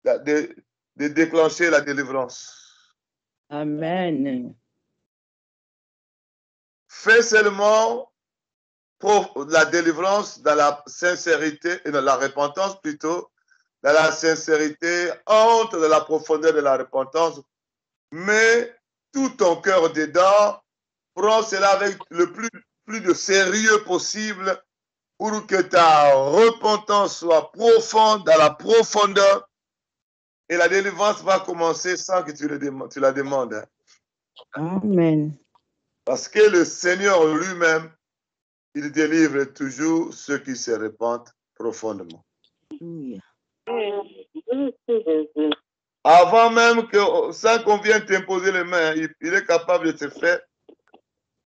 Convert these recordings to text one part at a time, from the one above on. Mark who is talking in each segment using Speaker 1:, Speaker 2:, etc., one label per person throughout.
Speaker 1: de déclencher la délivrance.
Speaker 2: Amen.
Speaker 1: Fais seulement pour la délivrance dans la sincérité et dans la repentance plutôt, dans la sincérité, entre dans la profondeur de la repentance, mets tout ton cœur dedans, prends cela avec le plus de sérieux possible pour que ta repentance soit profonde, dans la profondeur, et la délivrance va commencer sans que tu la demandes.
Speaker 2: Amen.
Speaker 1: Parce que le Seigneur lui-même, il délivre toujours ceux qui se répandent profondément.
Speaker 2: Alléluia.
Speaker 1: Avant même que, sans qu'on vienne t'imposer les mains, il est capable de te faire.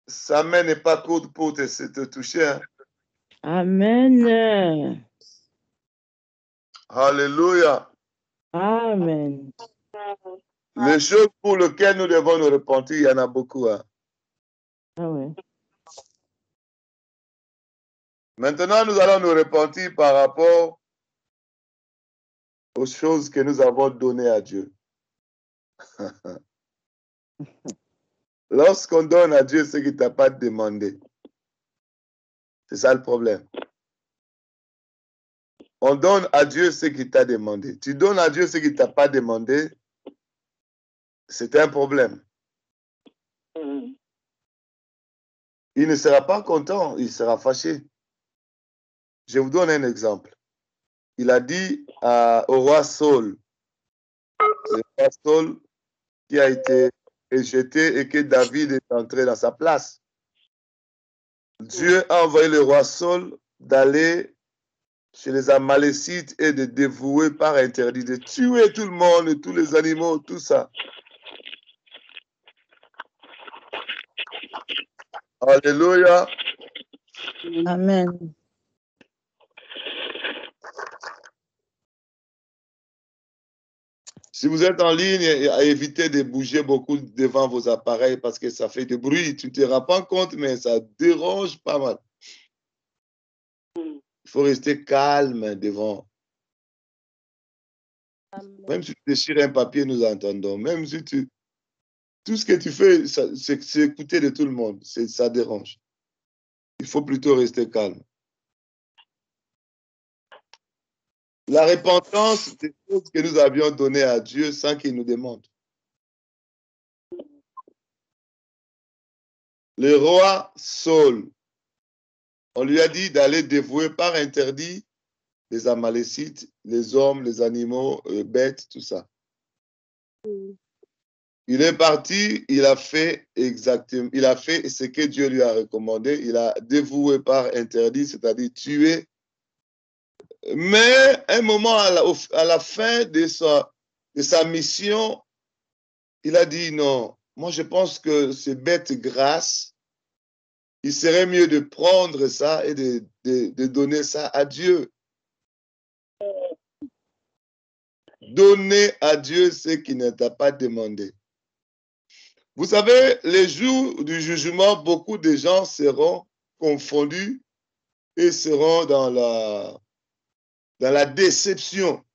Speaker 1: Sa main n'est pas courte pour te toucher. Hein.
Speaker 2: Amen.
Speaker 1: Alléluia.
Speaker 2: Amen.
Speaker 1: Les choses pour lesquelles nous devons nous repentir, il y en a beaucoup. Hein.
Speaker 2: Ah ouais.
Speaker 1: Maintenant, nous allons nous repentir par rapport aux choses que nous avons données à Dieu. Lorsqu'on donne à Dieu ce qu'il ne t'a pas demandé, c'est ça le problème. On donne à Dieu ce qu'il t'a demandé. Tu donnes à Dieu ce qu'il ne t'a pas demandé, c'est un problème. Il ne sera pas content, il sera fâché. Je vous donne un exemple. Il a dit au roi Saul, le roi Saul qui a été rejeté et que David est entré dans sa place. Dieu a envoyé le roi Saul d'aller chez les Amalécites et de dévouer par interdit, de tuer tout le monde, tous les animaux, tout ça. Alléluia.
Speaker 2: Amen.
Speaker 1: Si vous êtes en ligne, évitez de bouger beaucoup devant vos appareils parce que ça fait du bruit. Tu ne te rends pas compte, mais ça dérange pas mal. Il faut rester calme devant. Même si tu déchires un papier, nous entendons. Même si tout ce que tu fais, c'est écouter de tout le monde. Ça dérange. Il faut plutôt rester calme. La repentance, c'est des choses que nous avions données à Dieu sans qu'il nous demande. Le roi Saul, on lui a dit d'aller dévouer par interdit les Amalécites, les hommes, les animaux, les bêtes, tout ça. Il est parti, il a fait exactement, il a fait ce que Dieu lui a recommandé, il a dévoué par interdit, c'est-à-dire tué. Mais un moment, à la fin de sa mission, il a dit non, moi je pense que ces bêtes grasses, il serait mieux de prendre ça et de donner ça à Dieu. Donner à Dieu ce qu'il ne t'a pas demandé. Vous savez, les jours du jugement, beaucoup de gens seront confondus et seront dans la déception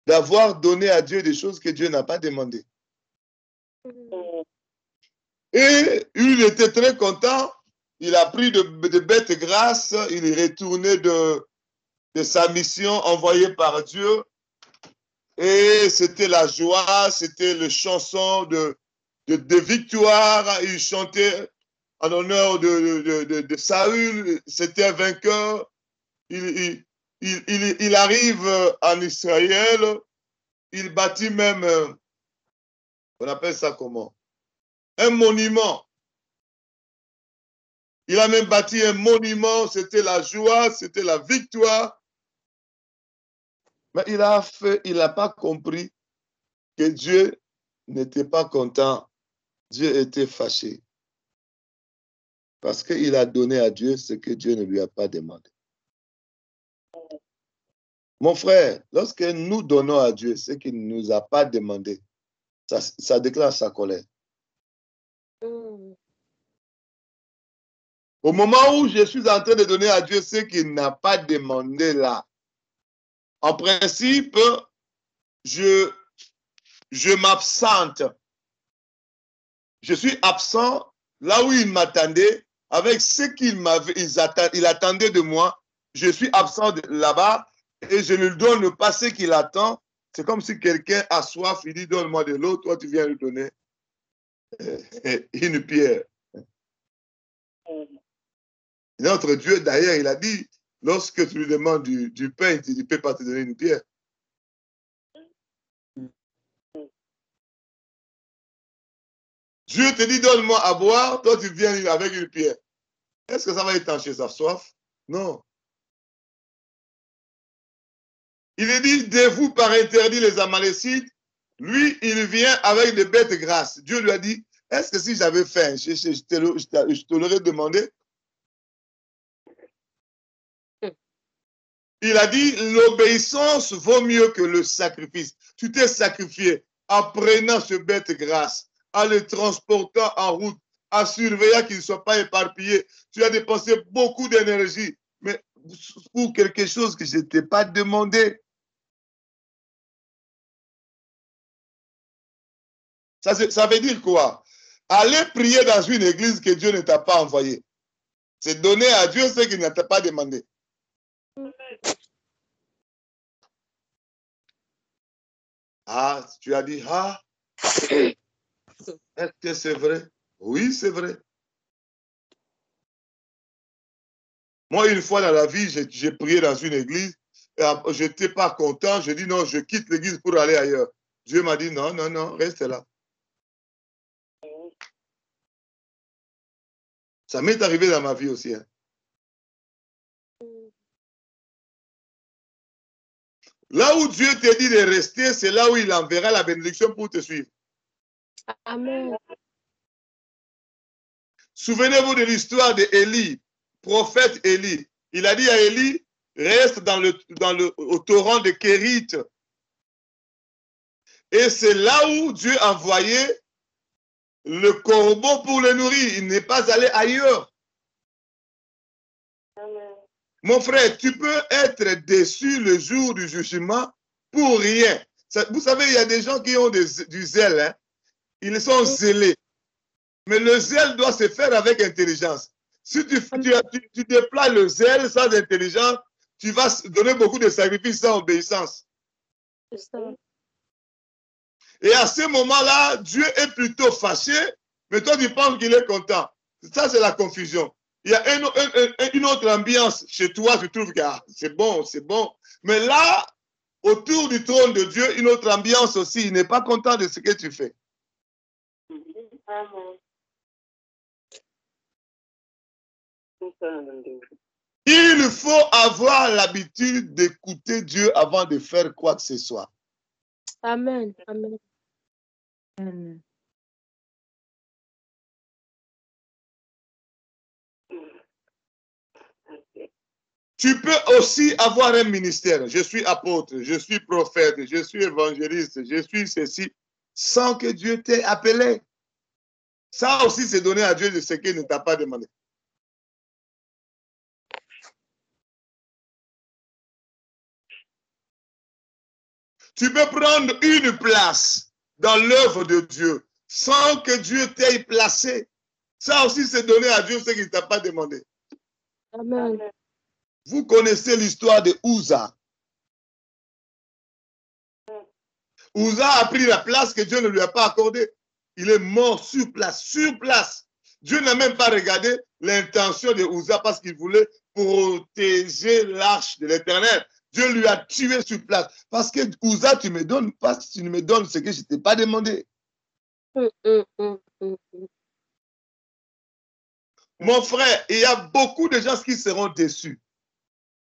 Speaker 1: d'avoir donné à Dieu des choses que Dieu n'a pas demandées. Et il était très content. Il a pris de bêtes grasses. Il est retourné de sa mission envoyée par Dieu. Et c'était la joie, c'était les chansons de victoire. Il chantait en honneur de Saül. C'était un vainqueur. Il arrive en Israël. Il bâtit même, on appelle ça comment? Un monument. Il a même bâti un monument. C'était la joie, c'était la victoire. Mais il n'a pas compris que Dieu n'était pas content. Dieu était fâché. Parce qu'il a donné à Dieu ce que Dieu ne lui a pas demandé. Mon frère, lorsque nous donnons à Dieu ce qu'il ne nous a pas demandé, ça déclenche sa colère. Au moment où je suis en train de donner à Dieu ce qu'il n'a pas demandé là, en principe, je m'absente. Je suis absent là où il m'attendait, avec ce il attendait de moi. Je suis absent là-bas et je ne lui donne pas ce qu'il attend. C'est comme si quelqu'un a soif, il dit donne-moi de l'eau, toi tu viens lui donner une pierre. Notre Dieu, d'ailleurs, il a dit, lorsque tu lui demandes du pain, il ne peut pas te donner une pierre. Dieu te dit, donne-moi à boire, toi tu viens avec une pierre. Est-ce que ça va étancher sa soif? Non. Il est dit, de vous par interdit les Amalécites. Lui, il vient avec des bêtes grasses. Dieu lui a dit, est-ce que si j'avais faim, je te l'aurais demandé? Il a dit, l'obéissance vaut mieux que le sacrifice. Tu t'es sacrifié en prenant ce bête grasse, en le transportant en route, en surveillant qu'il ne soit pas éparpillé. Tu as dépensé beaucoup d'énergie, mais pour quelque chose que je ne t'ai pas demandé. Ça veut dire quoi? Aller prier dans une église que Dieu ne t'a pas envoyée. C'est donner à Dieu ce qu'il ne t'a pas demandé. Ah, tu as dit, ah, est-ce que c'est vrai? Oui, c'est vrai. Moi, une fois dans la vie, j'ai prié dans une église, et je n'étais pas content, j'ai dit non, je quitte l'église pour aller ailleurs. Dieu m'a dit non, non, non, reste là. Ça m'est arrivé dans ma vie aussi. Hein. Là où Dieu te dit de rester, c'est là où il enverra la bénédiction pour te suivre.
Speaker 3: Amen.
Speaker 1: Souvenez-vous de l'histoire d'Élie, prophète Élie. Il a dit à Élie, reste au torrent de Kérit. Et c'est là où Dieu a envoyé le corbeau pour le nourrir. Il n'est pas allé ailleurs.
Speaker 3: Amen.
Speaker 1: Mon frère, tu peux être déçu le jour du jugement pour rien. Vous savez, il y a des gens qui ont du zèle. Hein? Ils sont zélés. Mais le zèle doit se faire avec intelligence. Si tu déploies le zèle sans intelligence, tu vas donner beaucoup de sacrifices sans obéissance. Et à ce moment-là, Dieu est plutôt fâché, mais toi tu penses qu'il est content. Ça, c'est la confusion. Il y a une autre ambiance chez toi, tu trouves que c'est bon, c'est bon. Mais là, autour du trône de Dieu, une autre ambiance aussi. Il n'est pas content de ce que tu fais.
Speaker 3: Amen.
Speaker 1: Il faut avoir l'habitude d'écouter Dieu avant de faire quoi que ce soit.
Speaker 3: Amen. Amen.
Speaker 2: Amen.
Speaker 1: Tu peux aussi avoir un ministère. Je suis apôtre, je suis prophète, je suis évangéliste, je suis ceci, sans que Dieu t'ait appelé. Ça aussi, c'est donner à Dieu de ce qu'il ne t'a pas demandé. Tu peux prendre une place dans l'œuvre de Dieu sans que Dieu t'ait placé. Ça aussi, c'est donner à Dieu ce qu'il ne t'a pas demandé.
Speaker 3: Amen.
Speaker 1: Vous connaissez l'histoire de Uza. Uza a pris la place que Dieu ne lui a pas accordée. Il est mort sur place, sur place. Dieu n'a même pas regardé l'intention de Uza parce qu'il voulait protéger l'arche de l'Éternel. Dieu lui a tué sur place. Parce que Uza, tu me donnes pas, tu ne me donnes ce que je ne t'ai pas demandé. Mon frère, il y a beaucoup de gens qui seront déçus.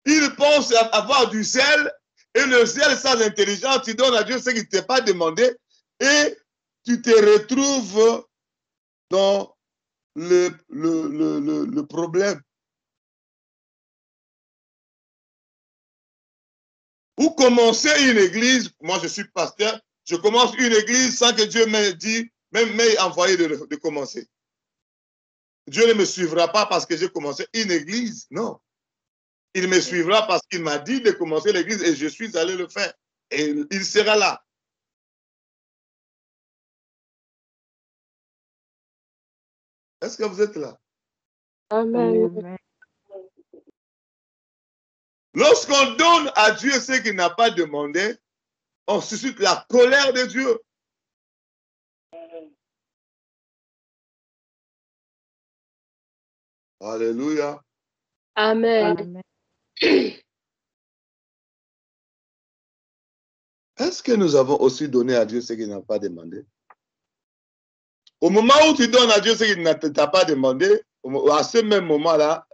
Speaker 1: Ils pensent avoir du zèle, et le zèle sans intelligence, tu donnes à Dieu ce qu'il ne t'a pas demandé, et tu te retrouves dans le problème. Vous commencez une église, moi je suis pasteur, je commence une église sans que Dieu m'ait dit, même m'ait envoyé de commencer. Dieu ne me suivra pas parce que j'ai commencé une église, non. Il me suivra parce qu'il m'a dit de commencer l'église et je suis allé le faire. Et il sera là. Est-ce que vous êtes là?
Speaker 3: Amen.
Speaker 2: Amen.
Speaker 1: Lorsqu'on donne à Dieu ce qu'il n'a pas demandé, on suscite la colère de Dieu. Alléluia.
Speaker 3: Amen.
Speaker 2: Amen.
Speaker 1: Est-ce que nous avons aussi donné à Dieu ce qu'il n'a pas demandé? Au moment où tu donnes à Dieu ce qu'il ne t'a pas demandé, à ce même moment-là,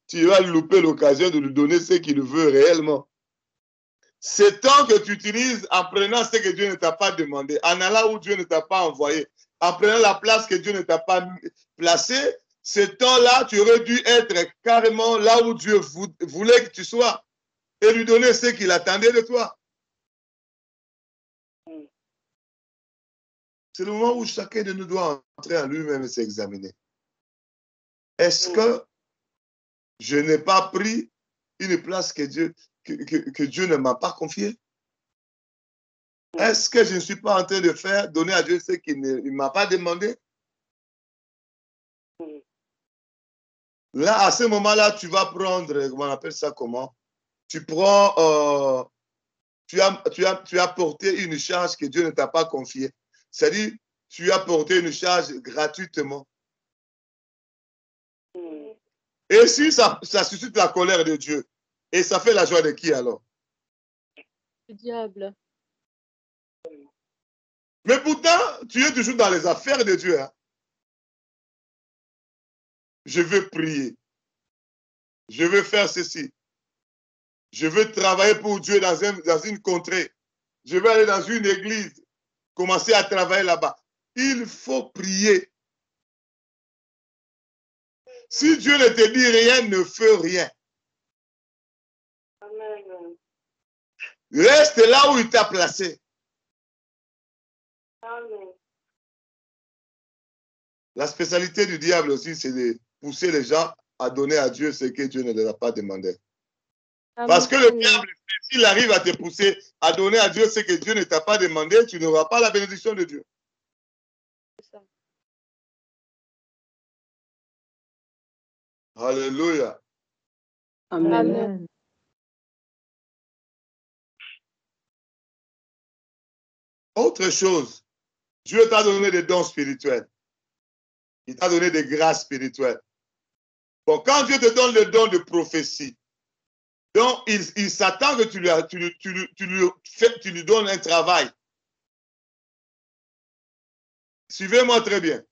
Speaker 1: tu vas louper l'occasion de lui donner ce qu'il veut réellement. C'est temps que tu utilises en prenant ce que Dieu ne t'a pas demandé, en allant où Dieu ne t'a pas envoyé, en prenant la place que Dieu ne t'a pas placée, ce temps-là, tu aurais dû être carrément là où Dieu voulait que tu sois et lui donner ce qu'il attendait de toi. C'est le moment où chacun de nous doit entrer en lui-même et s'examiner. Est-ce que je n'ai pas pris une place que Dieu ne m'a pas confiée? Est-ce que je ne suis pas en train de donner à Dieu ce qu'il ne m'a pas demandé? Là, à ce moment-là, tu vas prendre, on appelle ça comment? Tu prends, tu as porté une charge que Dieu ne t'a pas confiée. C'est-à-dire, tu as porté une charge gratuitement. Et si ça suscite la colère de Dieu, et ça fait la joie de qui alors?
Speaker 3: Le diable.
Speaker 1: Mais pourtant, tu es toujours dans les affaires de Dieu. Hein? Je veux prier. Je veux faire ceci. Je veux travailler pour Dieu dans une contrée. Je veux aller dans une église, commencer à travailler là-bas. Il faut prier. Si Dieu ne te dit rien, ne fais rien.
Speaker 4: Amen.
Speaker 1: Reste là où il t'a placé.
Speaker 4: Amen.
Speaker 1: La spécialité du diable aussi, c'est de pousser les gens à donner à Dieu ce que Dieu ne leur a pas demandé. Parce que le diable, s'il arrive à te pousser à donner à Dieu ce que Dieu ne t'a pas demandé, tu n'auras pas la bénédiction de Dieu. Alléluia.
Speaker 2: Amen.
Speaker 3: Amen.
Speaker 1: Autre chose, Dieu t'a donné des dons spirituels. Il t'a donné des grâces spirituelles. Bon, quand Dieu te donne le don de prophétie, donc il s'attend que tu lui donnes un travail. Suivez-moi très bien.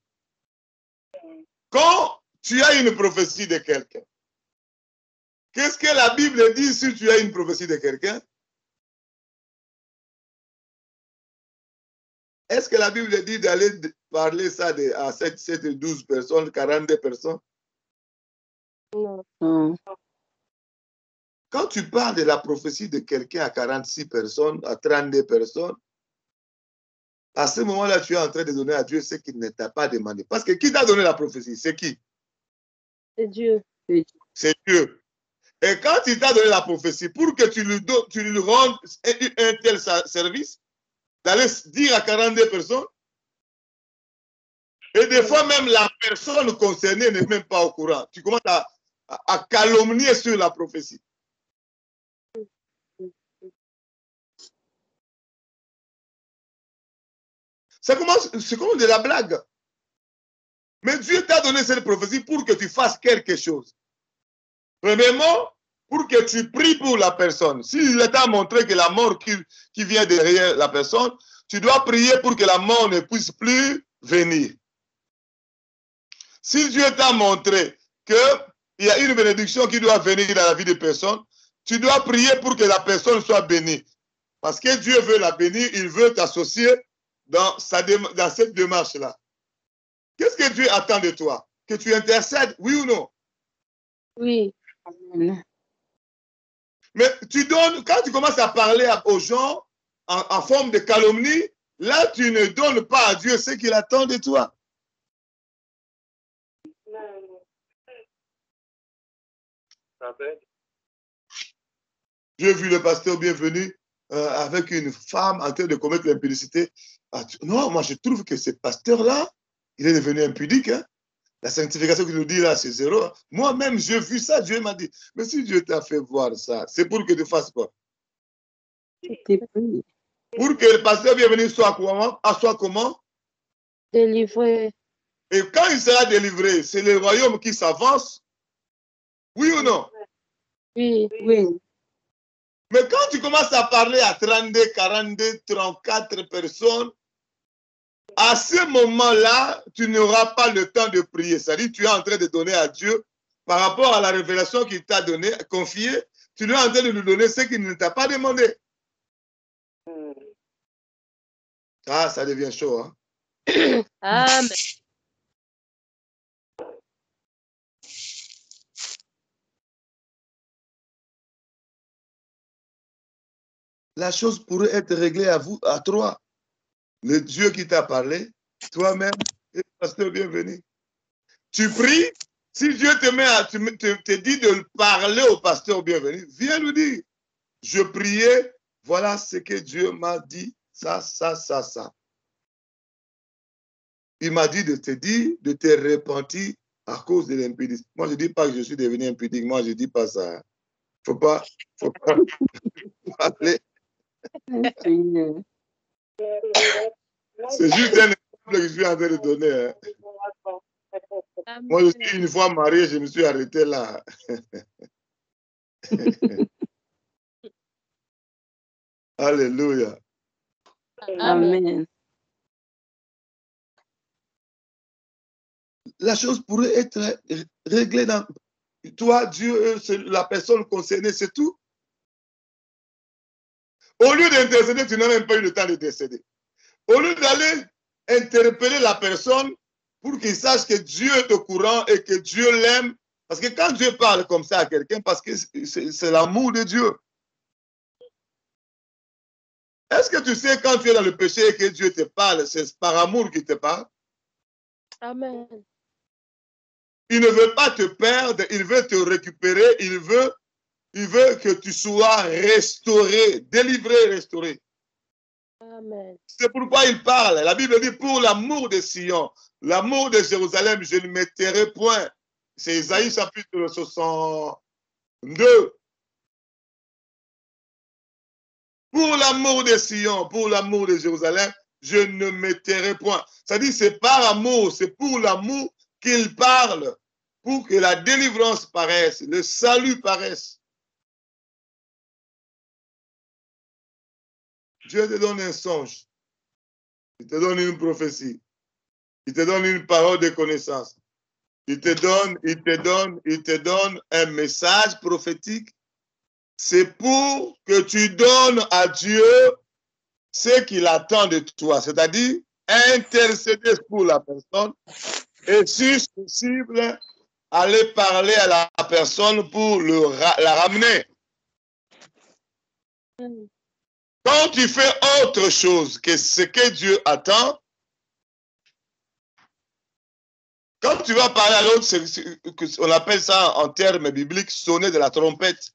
Speaker 1: Quand tu as une prophétie de quelqu'un, qu'est-ce que la Bible dit si tu as une prophétie de quelqu'un? Est-ce que la Bible dit d'aller parler ça à 7, 12 personnes, 42 personnes?
Speaker 3: Non.
Speaker 2: Non.
Speaker 1: Quand tu parles de la prophétie de quelqu'un à 46 personnes, à 32 personnes, à ce moment-là, tu es en train de donner à Dieu ce qu'il ne t'a pas demandé. Parce que qui t'a donné la prophétie? C'est qui?
Speaker 3: C'est Dieu.
Speaker 1: C'est Dieu. Et quand il t'a donné la prophétie, pour que tu lui rendes un tel service, d'aller dire à 42 personnes, et des fois même la personne concernée n'est même pas au courant. Tu commences à calomnier sur la prophétie. C'est comme de la blague. Mais Dieu t'a donné cette prophétie pour que tu fasses quelque chose. Premièrement, pour que tu pries pour la personne. S'il t'a montré que la mort qui vient derrière la personne, tu dois prier pour que la mort ne puisse plus venir. Si Dieu t'a montré qu'il y a une bénédiction qui doit venir dans la vie de personne, tu dois prier pour que la personne soit bénie. Parce que Dieu veut la bénir, il veut t'associer dans cette démarche-là. Qu'est-ce que Dieu attend de toi? Que tu intercèdes, oui ou non?
Speaker 3: Oui.
Speaker 2: Amen.
Speaker 1: Mais quand tu commences à parler aux gens en forme de calomnie, là, tu ne donnes pas à Dieu ce qu'il attend de toi. J'ai vu le pasteur bienvenu avec une femme en train de commettre l'impudicité. Non, moi je trouve que ce pasteur-là, il est devenu impudique. Hein? La sanctification qu'il nous dit là, c'est 0. Moi-même, j'ai vu ça. Dieu m'a dit, mais si Dieu t'a fait voir ça, c'est pour que tu fasses quoi? Pour que le pasteur bienvenu soit comment?
Speaker 3: Délivré.
Speaker 1: Et quand il sera délivré, c'est le royaume qui s'avance. Oui ou non?
Speaker 3: Oui.
Speaker 2: Oui.
Speaker 1: Mais quand tu commences à parler à 32, 42, 34 personnes, à ce moment-là, tu n'auras pas le temps de prier. C'est-à-dire, tu es en train de donner à Dieu, par rapport à la révélation qu'il t'a donnée, confiée, tu es en train de lui donner ce qu'il ne t'a pas demandé. Ah, ça devient chaud, hein?
Speaker 3: Amen.
Speaker 1: La chose pourrait être réglée à vous, à trois. Le Dieu qui t'a parlé, toi-même, et le pasteur bienvenu. Tu pries, si Dieu te dit de parler au pasteur bienvenu, viens lui dire, je priais, voilà ce que Dieu m'a dit, ça. Il m'a dit de te dire, de te repentir à cause de l'impudicité. Moi, je ne dis pas que je suis devenu impudique, moi, je ne dis pas ça. Faut pas parler. C'est juste un exemple que je suis en train de donner. Hein. Moi, je suis une fois marié, je me suis arrêté là. Alléluia.
Speaker 2: Amen.
Speaker 1: La chose pourrait être réglée dans toi, Dieu, la personne concernée, c'est tout. Au lieu d'intercéder, tu n'as même pas eu le temps d'intercéder. Au lieu d'aller interpeller la personne pour qu'il sache que Dieu est au courant et que Dieu l'aime. Parce que quand Dieu parle comme ça à quelqu'un, parce que c'est l'amour de Dieu. Est-ce que tu sais quand tu es dans le péché et que Dieu te parle, c'est par amour qu'il te parle?
Speaker 3: Amen.
Speaker 1: Il ne veut pas te perdre, il veut te récupérer, il veut que tu sois restauré, délivré, restauré.
Speaker 3: Amen.
Speaker 1: C'est pourquoi il parle. La Bible dit, pour l'amour de Sion, l'amour de Jérusalem, je ne me tairai point. C'est Isaïe chapitre 62. Pour l'amour de Sion, pour l'amour de Jérusalem, je ne me tairai point. Ça dit, c'est par amour, c'est pour l'amour qu'il parle, pour que la délivrance paraisse, le salut paraisse. Dieu te donne un songe, il te donne une prophétie, il te donne une parole de connaissance, il te donne un message prophétique. C'est pour que tu donnes à Dieu ce qu'il attend de toi, c'est-à-dire intercéder pour la personne et si possible, aller parler à la personne pour la ramener. Quand tu fais autre chose que ce que Dieu attend, quand tu vas parler à l'autre, on appelle ça en termes bibliques sonner de la trompette.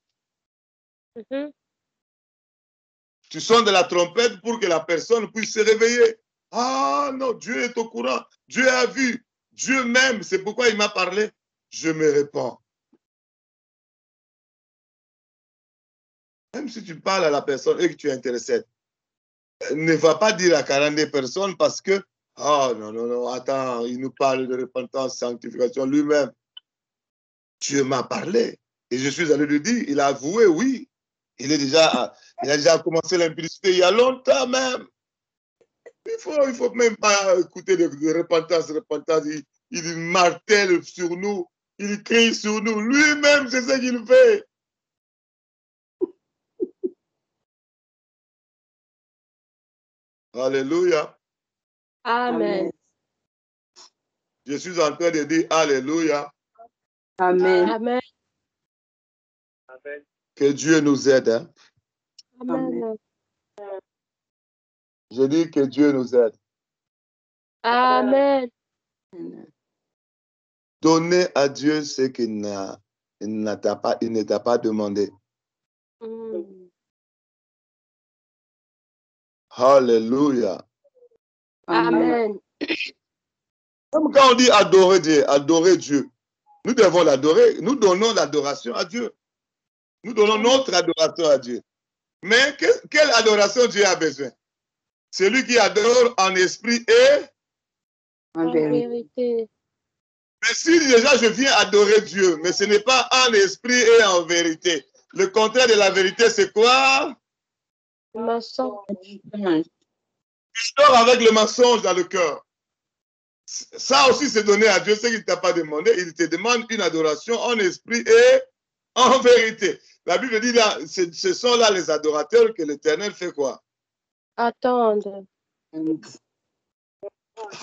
Speaker 1: Tu sonnes de la trompette pour que la personne puisse se réveiller. Ah non, Dieu est au courant, Dieu a vu, Dieu m'aime, c'est pourquoi il m'a parlé. Je me répands. Même si tu parles à la personne et que tu es intéressé, ne va pas dire à 42 personnes parce que, oh non, attends, il nous parle de repentance, sanctification lui-même. Dieu m'a parlé et je suis allé lui dire, il a avoué, oui. Il a déjà commencé l'impudicité il y a longtemps même. Il faut même pas écouter de repentance. Il martèle sur nous, il crie sur nous. Lui-même, c'est ce qu'il fait. Alléluia.
Speaker 3: Amen.
Speaker 1: Je suis en train de dire Alléluia.
Speaker 2: Amen.
Speaker 3: Amen.
Speaker 1: Que Dieu nous aide. Hein?
Speaker 3: Amen.
Speaker 1: Je dis que Dieu nous aide.
Speaker 3: Amen.
Speaker 1: Donnez à Dieu ce qu'il ne t'a pas demandé. Alléluia.
Speaker 3: Amen.
Speaker 1: Comme quand on dit adorer Dieu, nous devons l'adorer. Nous donnons l'adoration à Dieu. Nous donnons notre adoration à Dieu. Mais quelle adoration Dieu a besoin? Celui qui adore en esprit et
Speaker 2: En
Speaker 3: En
Speaker 2: vérité.
Speaker 3: vérité.
Speaker 1: mais si déjà je viens adorer Dieu, mais ce n'est pas en esprit et en vérité. Le contraire de la vérité, c'est quoi?
Speaker 3: Le mensonge.
Speaker 1: J'adore avec le mensonge dans le cœur. Ça aussi, c'est donné à Dieu, ce qu'il ne t'a pas demandé. Il te demande une adoration en esprit et en vérité. La Bible dit là, ce sont là les adorateurs que l'Éternel fait quoi?
Speaker 3: Attendre.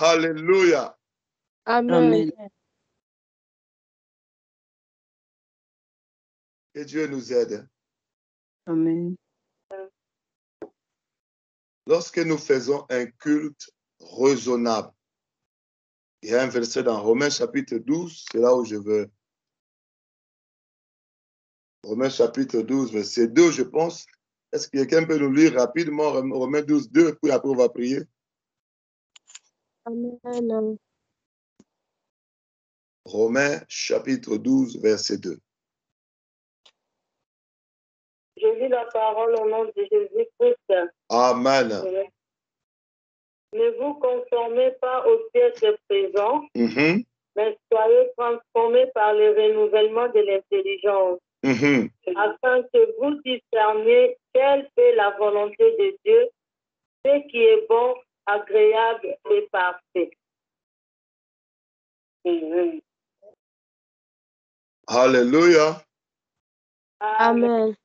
Speaker 1: Alléluia.
Speaker 3: Amen.
Speaker 2: Amen.
Speaker 1: Que Dieu nous aide.
Speaker 2: Amen.
Speaker 1: Lorsque nous faisons un culte raisonnable, il y a un verset dans Romains chapitre 12, c'est là où je veux. Romains chapitre 12, verset 2, je pense. Est-ce que quelqu'un peut nous lire rapidement Romains 12, 2, puis après on va prier?
Speaker 3: Amen.
Speaker 1: Romains chapitre 12, verset 2.
Speaker 4: Je lis la parole au nom de Jésus-Christ.
Speaker 1: Amen.
Speaker 4: Ne vous conformez pas au siècle présent,
Speaker 1: Mhm,
Speaker 4: mais soyez transformés par le renouvellement de l'intelligence,
Speaker 1: mhm.
Speaker 4: afin que vous discerniez quelle est la volonté de Dieu, ce qui est bon, agréable et parfait. Amen.
Speaker 1: Alléluia.
Speaker 3: Amen.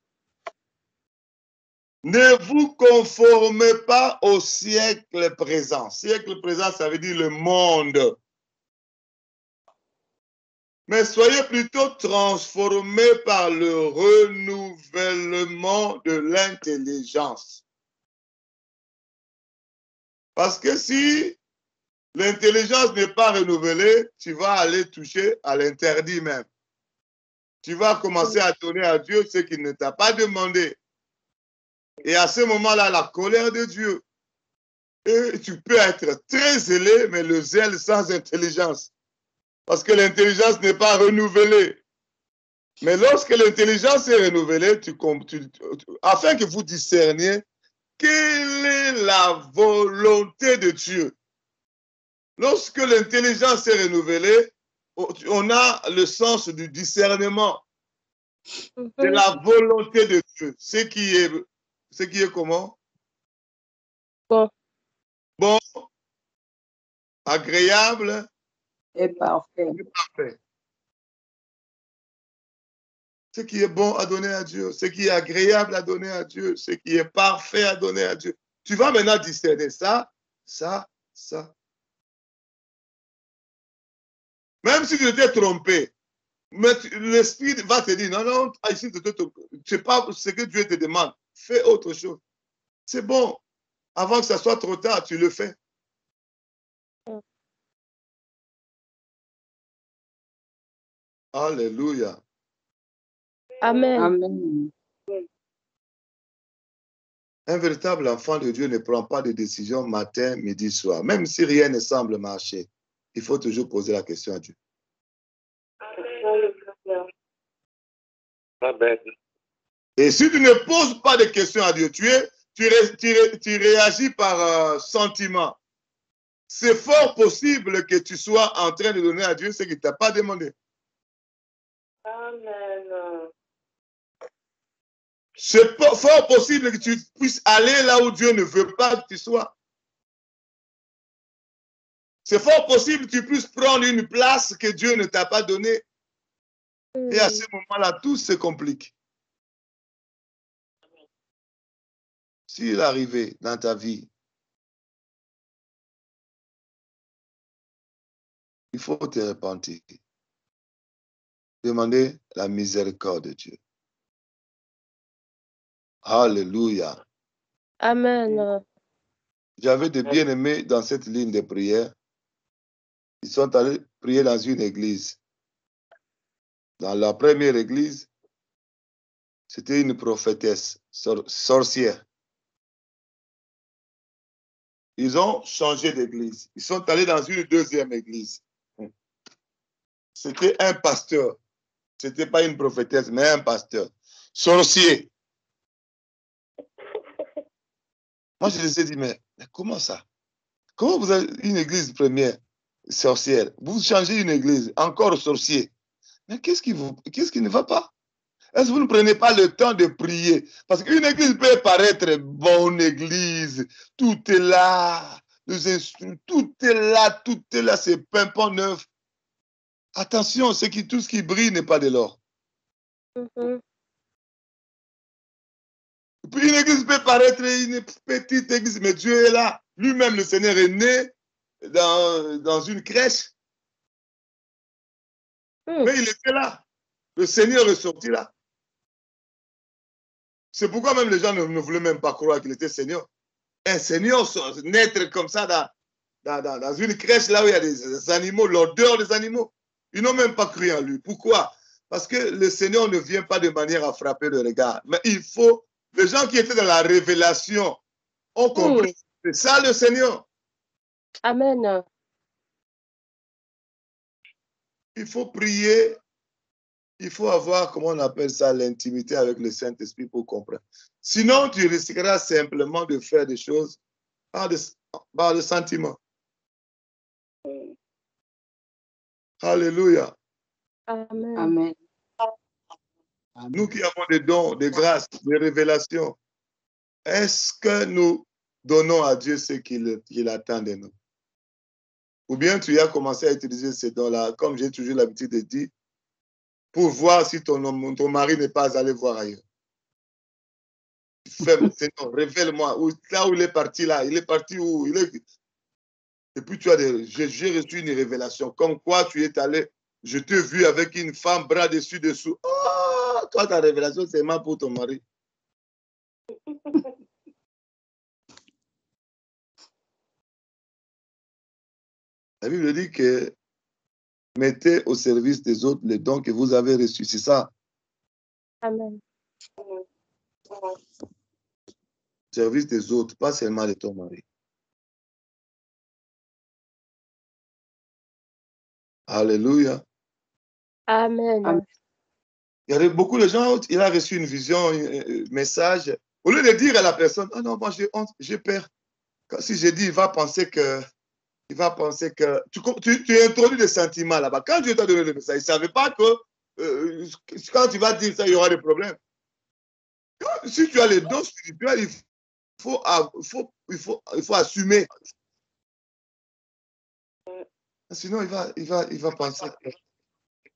Speaker 1: Ne vous conformez pas au siècle présent. Siècle présent, ça veut dire le monde. Mais soyez plutôt transformés par le renouvellement de l'intelligence. Parce que si l'intelligence n'est pas renouvelée, tu vas aller toucher à l'interdit même. Tu vas commencer à donner à Dieu ce qu'il ne t'a pas demandé. Et à ce moment-là, la colère de Dieu. Et tu peux être très zélé, mais le zèle sans intelligence. Parce que l'intelligence n'est pas renouvelée. Mais lorsque l'intelligence est renouvelée, afin que vous discerniez quelle est la volonté de Dieu. Lorsque l'intelligence est renouvelée, on a le sens du discernement de la volonté de Dieu. Ce qui est comment?
Speaker 3: Bon.
Speaker 1: Bon, agréable
Speaker 2: Et parfait.
Speaker 1: et parfait. Ce qui est bon à donner à Dieu, ce qui est agréable à donner à Dieu, ce qui est parfait à donner à Dieu. Tu vas maintenant discerner ça, ça, ça. Même si tu t'es trompé, mais l'esprit va te dire, non, non, ici, c'est pas ce que Dieu te demande. Fais autre chose. C'est bon. Avant que ça soit trop tard, tu le fais. Alléluia.
Speaker 3: Amen.
Speaker 2: Amen.
Speaker 1: Un véritable enfant de Dieu ne prend pas de décision matin, midi, soir. Même si rien ne semble marcher, il faut toujours poser la question à Dieu.
Speaker 4: Amen.
Speaker 1: Et si tu ne poses pas de questions à Dieu, tu réagis par sentiment. C'est fort possible que tu sois en train de donner à Dieu ce qu'il ne t'a pas demandé.
Speaker 4: Amen.
Speaker 1: C'est fort possible que tu puisses aller là où Dieu ne veut pas que tu sois. C'est fort possible que tu puisses prendre une place que Dieu ne t'a pas donnée. Et à ce moment-là, tout se complique. S'il arrivait dans ta vie, il faut te repentir. Demander la miséricorde de Dieu. Alléluia.
Speaker 3: Amen.
Speaker 1: J'avais des bien-aimés dans cette ligne de prière. Ils sont allés prier dans une église. Dans la première église, c'était une prophétesse, sorcière. Ils ont changé d'église. Ils sont allés dans une deuxième église. C'était un pasteur. Ce n'était pas une prophétesse, mais un pasteur. Sorcier. Moi, je les ai dit, mais comment ça? Comment vous avez une église première sorcière? Vous changez une église, encore sorcier. Mais qu'est-ce qui ne va pas? Est-ce que vous ne prenez pas le temps de prier? Parce qu'une église peut paraître bonne église. Tout est là. Tout est là, c'est pimpant neuf. Attention, tout ce qui brille n'est pas de l'or. Puis une église peut paraître une petite église, mais Dieu est là. Lui-même, le Seigneur est né dans une crèche. Mais il était là. Le Seigneur est sorti là. C'est pourquoi même les gens ne voulaient même pas croire qu'il était Seigneur. Un Seigneur naître comme ça dans une crèche là où il y a des animaux, l'odeur des animaux. Ils n'ont même pas cru en lui. Pourquoi? Parce que le Seigneur ne vient pas de manière à frapper le regard. Mais il faut, les gens qui étaient dans la révélation ont compris. C'est ça le Seigneur.
Speaker 3: Amen.
Speaker 1: Il faut prier. Il faut avoir, comment on appelle ça, l'intimité avec le Saint-Esprit pour comprendre. Sinon, tu risqueras simplement de faire des choses par le sentiment. Alléluia.
Speaker 3: Amen.
Speaker 2: Amen.
Speaker 1: Nous qui avons des dons, des grâces, des révélations, est-ce que nous donnons à Dieu ce qu'il attend de nous? Ou bien tu as commencé à utiliser ces dons-là, comme j'ai toujours l'habitude de dire, pour voir si ton mari n'est pas allé voir ailleurs. Seigneur, révèle-moi, là où il est parti, là, il est parti où? Et puis j'ai reçu une révélation, comme quoi tu es allé, je t'ai vu avec une femme, bras dessus, dessous. Oh, toi, ta révélation, c'est seulement pour ton mari. La Bible dit que mettez au service des autres les dons que vous avez reçus. C'est ça.
Speaker 3: Amen.
Speaker 1: Au service des autres, pas seulement de ton mari. Alléluia.
Speaker 3: Amen.
Speaker 1: Il y avait beaucoup de gens, il a reçu une vision, un message. Au lieu de dire à la personne, ah non, moi j'ai honte, j'ai peur. Si je dis, il va penser que tu introduis des sentiments là-bas. Quand Dieu t'a donné le message, il ne savait pas que quand tu vas dire ça, il y aura des problèmes. Si tu as les dons spirituels, il faut assumer. Sinon, il va penser que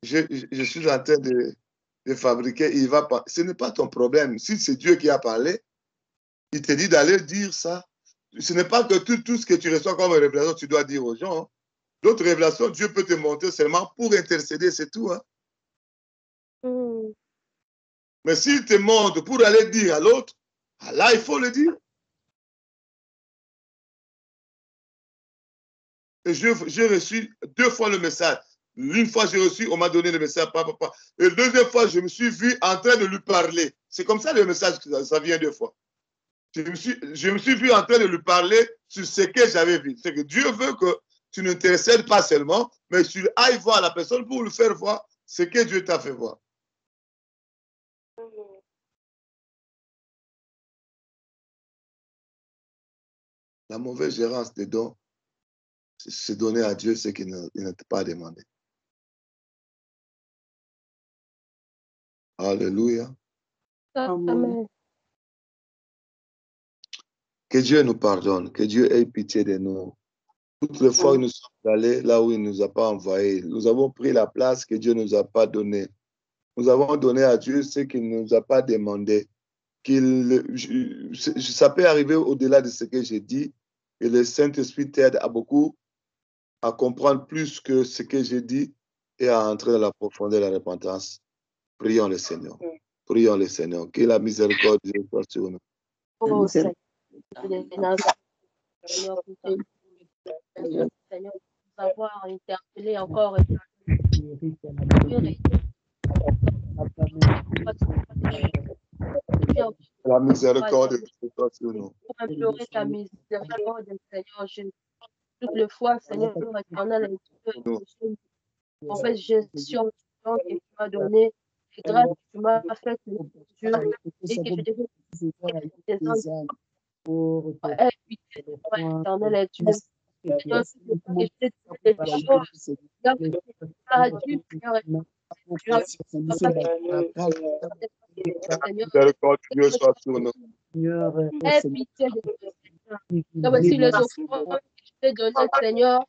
Speaker 1: je suis en train de fabriquer. Ce n'est pas ton problème. Si c'est Dieu qui a parlé, il te dit d'aller dire ça. Ce n'est pas que tout ce que tu reçois comme révélation, tu dois dire aux gens. D'autres révélations, Dieu peut te montrer seulement pour intercéder, c'est tout. Hein. Mais s'il te montre pour aller dire à l'autre, là, il faut le dire. Et j'ai reçu 2 fois le message. Une fois, j'ai reçu, on m'a donné le message, papa. Et la deuxième fois, je me suis vu en train de lui parler. C'est comme ça le message, ça vient 2 fois. Je me suis vu en train de lui parler sur ce que j'avais vu. C'est que Dieu veut que tu ne t'intercèdes pas seulement, mais tu ailles voir la personne pour lui faire voir ce que Dieu t'a fait voir. La mauvaise gérance des dons, c'est donner à Dieu ce qu'il ne t'a pas demandé. Alléluia.
Speaker 3: Amen.
Speaker 1: Que Dieu nous pardonne, que Dieu ait pitié de nous. Toutes les fois où nous sommes allés là où il ne nous a pas envoyés, nous avons pris la place que Dieu ne nous a pas donnée. Nous avons donné à Dieu ce qu'il ne nous a pas demandé. Ça peut arriver au-delà de ce que j'ai dit, et le Saint-Esprit t'aide à beaucoup à comprendre plus que ce que j'ai dit et à entrer dans la profondeur de la repentance. Prions le Seigneur. Prions le Seigneur. Que la miséricorde de Dieu soit sur nous.
Speaker 3: Oh Seigneur, Seigneur, nous avoir interpellé encore.
Speaker 1: La miséricorde de Dieu soit sur nous.
Speaker 3: pour implorer ta miséricorde, Seigneur Jésus. Toutes les fois, Seigneur éternel, et Dieu, une mauvaise gestion du temps que tu m'as donné, et grâce que tu m'as fait, Seigneur, et que je devais tes enfants, aie pitié de moi, éternel, et Dieu. Seigneur, que je t'ai dit des choses, là où tu as dû, Seigneur,
Speaker 1: Miséricorde de Dieu soit sur nous.
Speaker 3: aie pitié de moi, Seigneur. Comme si les offrandes que je t'ai données, Seigneur,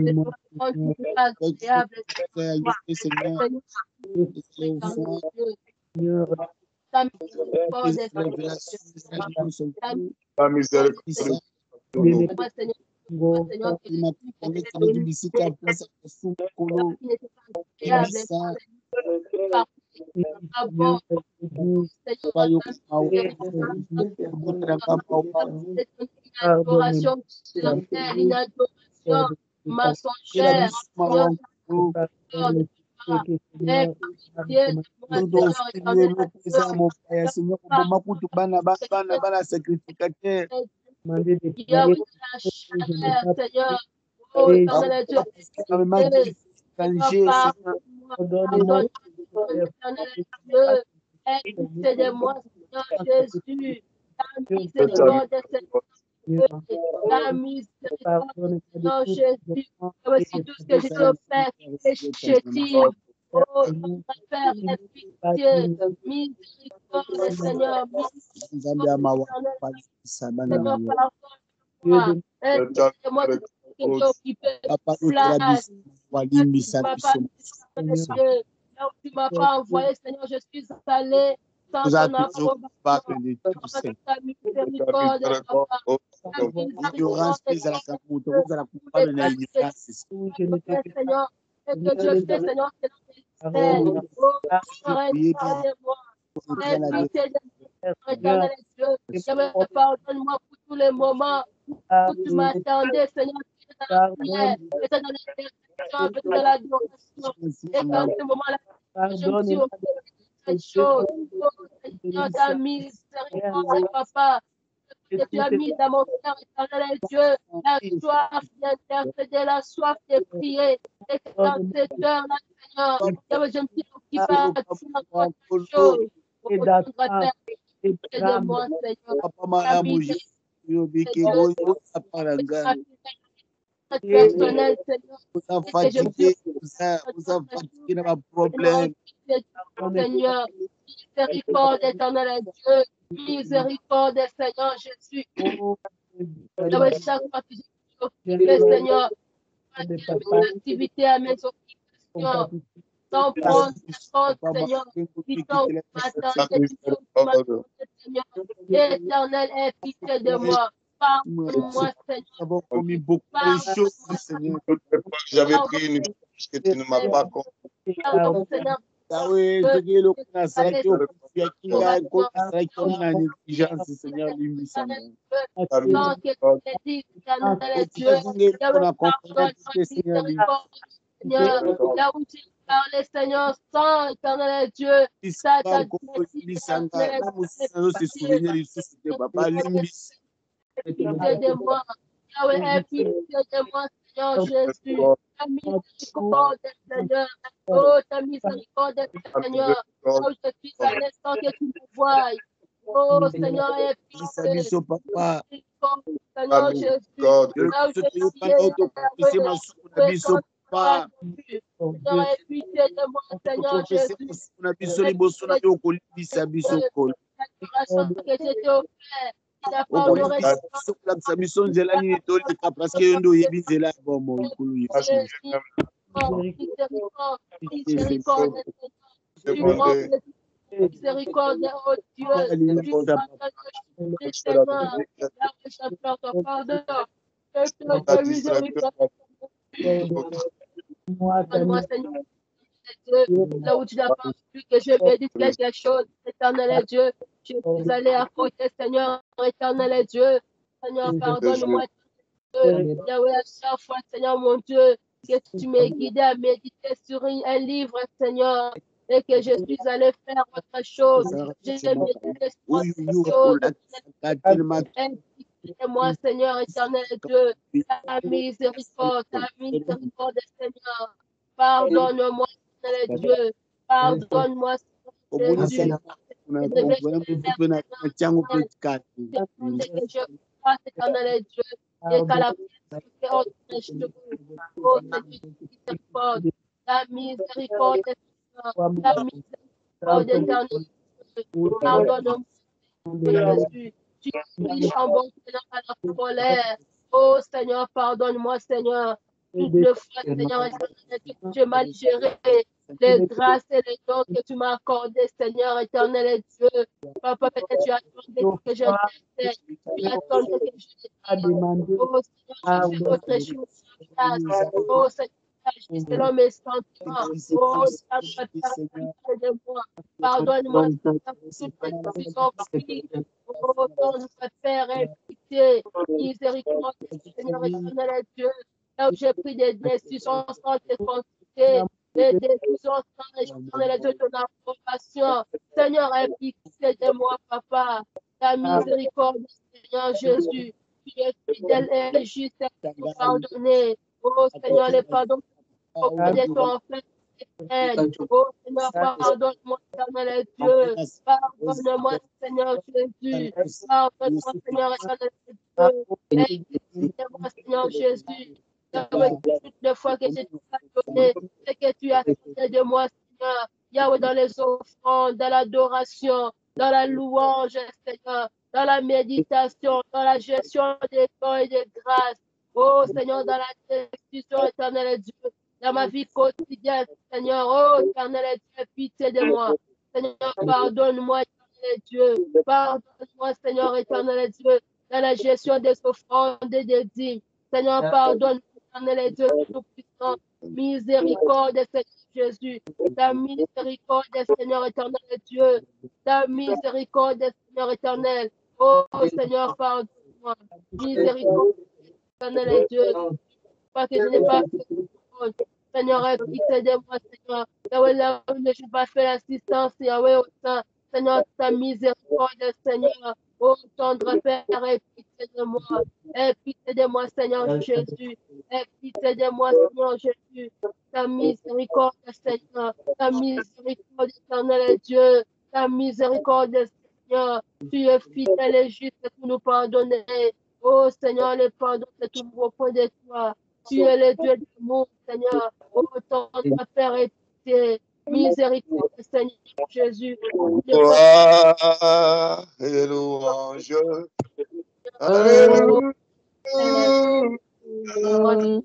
Speaker 3: n'étaient pas agréables, Seigneur. Ta miséricorde est
Speaker 1: La miséricorde de Dieu soit sur nous.
Speaker 3: Seigneur, une adoration mensongère, Aide-moi, Seigneur Jésus, ta miséricorde, la miséricorde, Seigneur Jésus, aussi tout ce que je te fais, et je t'aime. Oh, Père, aie pitié, miséricorde, Seigneur, Seigneur, pardonne-moi, aide-moi de t'occuper, Papa, là où tu ne m'as pas envoyé, Seigneur, je suis allé sans ton approbation. Ta miséricorde, Papa. Seigneur, et que Dieu fait, Seigneur, c'est le pardonne-moi pour tous les moments où tu m'attendais, Seigneur, dans la prière, dans l'adoration, et dans ce moment-là, je me suis occupé de cette chose. Oh, Seigneur, ta miséricorde, Papa, que tu as mis dans mon cœur, éternel Dieu, la soif d'intercéder, la soif de prier, et dans cette heure-là, Seigneur, je me suis occupé à faire autre chose. Aide-moi, Seigneur, personnel, Seigneur, Seigneur, miséricorde éternelle Dieu, miséricorde Seigneur Jésus. Chaque fois que je suis occupé, Seigneur, à mes activités, à mes occupations, sans prendre compte, Seigneur, du temps qui m'attendait, Seigneur, éternel, aie pitié de moi. Pardonne-moi, Seigneur.
Speaker 1: J'avais pris une chose que tu ne m'as pas compris.
Speaker 3: Pardon, Seigneur. Là où tu parlais, Seigneur, sans éternel Dieu, ça t'a pitié de moi. Yahweh, pitié de moi, Seigneur Jésus. Ta miséricorde, Seigneur. Oh, ta miséricorde, Seigneur. Oh, je suis à l'instant que tu me vois. Oh, Seigneur, aie pitié. Seigneur Jésus. Seigneur, pitié de moi, Seigneur Jésus. Que je t'ai offert. Miséricorde, oh Dieu, là où tu n'as pas vu que je médite quelque chose, éternel Dieu, je suis allé à côté, Seigneur, éternel Dieu, Seigneur, pardonne-moi, Yahweh, à chaque fois, Seigneur, mon Dieu, que tu m'aies guidé à méditer sur un livre, Seigneur, et que je suis allé faire autre chose. J'ai mis moi, Seigneur éternel Dieu, ta miséricorde, Seigneur. Pardonne-moi, Seigneur Dieu. Pardonne-moi, Seigneur Jésus. Éternel Dieu, et qu'à la la miséricorde, la miséricorde éternelle, pardonne-moi, Jésus. Tu es chambon à la colère. Oh Seigneur, pardonne-moi, Seigneur. Toutes les fois, Seigneur, j'ai mal géré les grâces et les dons que tu m'as accordés, Seigneur éternel et Dieu. Papa, peut-être tu as attendu que je t'aide. Tu as attendu que je t'aide. Oh Seigneur, je fais autre chose. Oh Seigneur, selon mes sentiments. Oh Seigneur, de moi. Pardonne-moi toutes les décisions prises. Oh, ton Père et pitié, miséricorde, Seigneur éternel et Dieu. Là où j'ai pris des décisions sans te consulter, des décisions sans échanger de ton approbation. Seigneur, aie pitié de moi, Papa. Ta miséricorde, Seigneur Jésus. Tu es fidèle et juste pour pardonner. Oh Seigneur, les pardons auprès de ton frère. Oh Seigneur, pardonne-moi, éternel Dieu. Pardonne-moi, Seigneur Jésus. Pardonne-moi, Seigneur éternel Dieu. Aide-moi, Seigneur Jésus. Toutes les fois que j'ai pardonné, c'est que tu as fait de moi, Seigneur. Yahweh, dans les offrandes, dans l'adoration, dans la louange, Seigneur, dans la méditation, dans la gestion des dons et des grâces. Oh Seigneur, dans la discussion éternelle Dieu, dans ma vie quotidienne, Seigneur, oh éternel Dieu, pitié de moi. Seigneur, pardonne-moi, éternel Dieu. Pardonne-moi, Seigneur, éternel Dieu, dans la gestion des offrandes et des dîmes. Seigneur, pardonne-moi, éternel Dieu, tout-puissant. Miséricorde, Seigneur Jésus. Ta miséricorde, Seigneur éternel Dieu. Ta miséricorde, Seigneur éternel. Oh Seigneur, pardonne-moi. Miséricorde, éternel Dieu. Pas que je n'ai pas fait. Seigneur, pitié de moi, Seigneur. Yahweh, là où je n'ai pas fait l'assistance, Yahweh, au sein. Seigneur, ta miséricorde, Seigneur. Oh, tendre Père, aie pitié de moi. Aie pitié de moi, Seigneur Jésus. Aie pitié de moi, Seigneur Jésus. Ta miséricorde, Seigneur. Ta miséricorde, éternel Dieu. Ta miséricorde, Seigneur. Tu es fidèle et juste pour nous pardonner. Oh, Seigneur, le pardon, c'est tout repos de toi. Tu es le Dieu du monde, Seigneur. Oh, tendre Père et pitié. Miséricorde, Seigneur Jésus.
Speaker 1: Gloire et louange. Alléluia.
Speaker 2: Alléluia.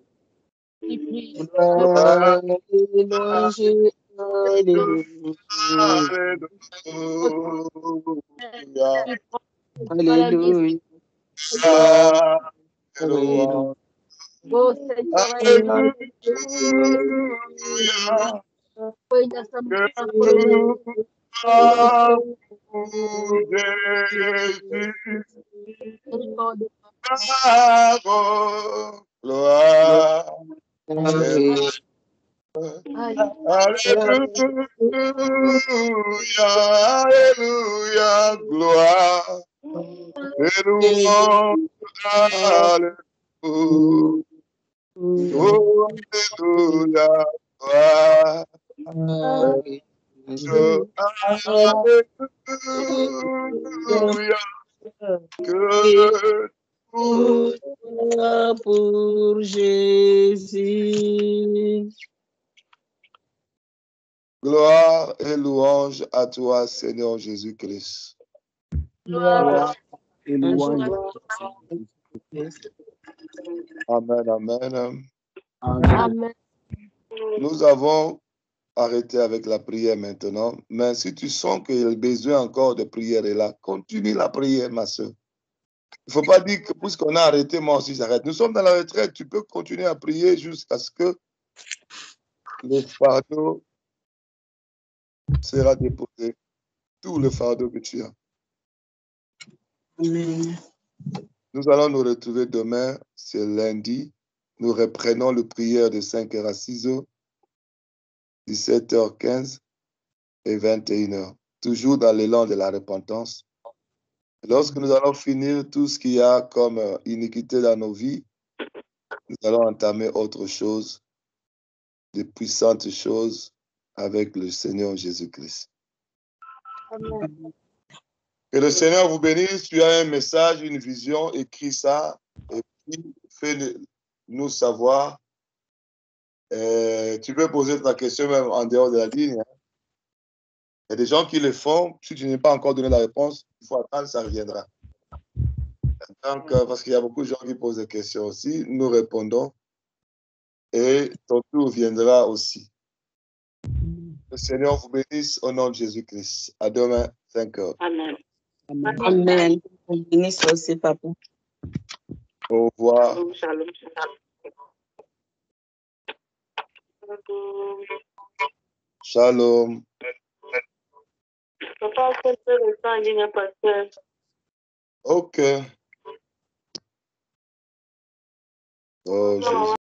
Speaker 1: Alléluia.
Speaker 3: Oh Seigneur,
Speaker 1: Alléluia. Gloire. Alléluia, gloire. Et louange, alléluia. Alléluia, gloire. Alléluia, que
Speaker 2: pour Jésus.
Speaker 1: gloire et louange à toi, Seigneur Jésus-Christ.
Speaker 2: Gloire et louange.
Speaker 1: Amen, amen.
Speaker 3: Amen.
Speaker 1: Nous avons arrêté avec la prière maintenant, mais si tu sens qu'il y a besoin encore de prière est là, continue la prière, ma soeur. Il ne faut pas dire que puisqu'on a arrêté, moi aussi j'arrête. Nous sommes dans la retraite, tu peux continuer à prier jusqu'à ce que le fardeau sera déposé. Tout le fardeau que tu as.
Speaker 2: Amen.
Speaker 1: Nous allons nous retrouver demain, c'est lundi. Nous reprenons le prière de 5h à 6h, 17h15. et 21h. Toujours dans l'élan de la repentance. Lorsque nous allons finir tout ce qu'il y a comme iniquité dans nos vies, nous allons entamer autre chose, de puissantes choses avec le Seigneur Jésus-Christ.
Speaker 3: Amen.
Speaker 1: Que le Seigneur vous bénisse. Tu as un message, une vision, écris ça et puis fais-nous savoir. Tu peux poser ta question même en dehors de la ligne. Hein. Il y a des gens qui le font. Si tu n'as pas encore donné la réponse, il faut attendre, ça reviendra. Donc, parce qu'il y a beaucoup de gens qui posent des questions aussi, nous répondons et ton tour viendra aussi. Le Seigneur vous bénisse au nom de Jésus-Christ. À demain, 5h.
Speaker 4: Amen.
Speaker 2: Amen. Bénisse aussi, papa.
Speaker 1: Au revoir.
Speaker 4: Shalom.
Speaker 1: Shalom.
Speaker 4: Papa, on peut rester en ligne, pasteur.
Speaker 1: OK. Oh, Jésus.